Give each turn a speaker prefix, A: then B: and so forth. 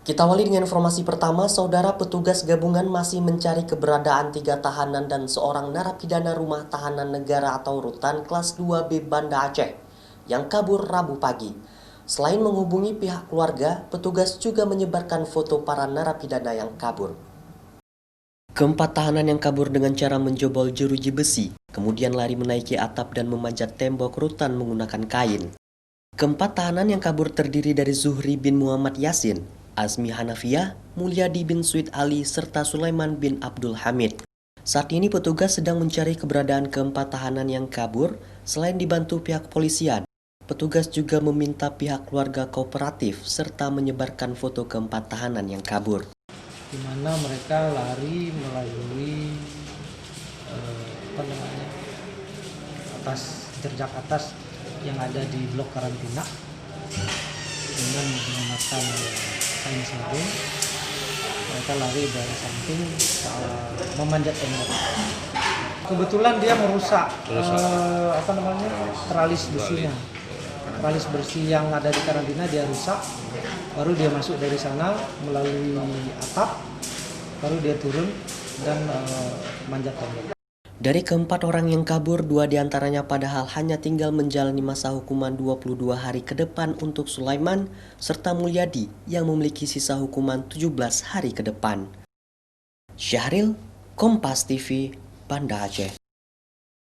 A: Kita awali dengan informasi pertama, saudara petugas gabungan masih mencari keberadaan 3 tahanan dan seorang narapidana rumah tahanan negara atau rutan kelas 2B Banda Aceh yang kabur Rabu pagi. Selain menghubungi pihak keluarga, petugas juga menyebarkan foto para narapidana yang kabur. Keempat tahanan yang kabur dengan cara menjebol jeruji besi, kemudian lari menaiki atap dan memanjat tembok rutan menggunakan kain. Keempat tahanan yang kabur terdiri dari Zuhri bin Muhammad Yasin, Azmi Hanafiyah, Mulyadi bin Suid Ali, serta Sulaiman bin Abdul Hamid. Saat ini petugas sedang mencari keberadaan keempat tahanan yang kabur. Selain dibantu pihak kepolisian, petugas juga meminta pihak keluarga kooperatif serta menyebarkan foto keempat tahanan yang kabur.
B: Di mana mereka lari melalui jejak atas yang ada di blok karantina dengan menggunakan kain sarung. Mereka lari dari samping memanjat tembok. Kebetulan dia merusak teralis besinya. Teralis besi yang ada di karantina dia rusak. Baru dia masuk dari sana melalui atap, baru dia turun dan manjat tembok.
A: Dari keempat orang yang kabur, 2 diantaranya padahal hanya tinggal menjalani masa hukuman 22 hari ke depan untuk Sulaiman, serta Mulyadi yang memiliki sisa hukuman 17 hari ke depan. Syahril, Kompas TV, Banda Aceh.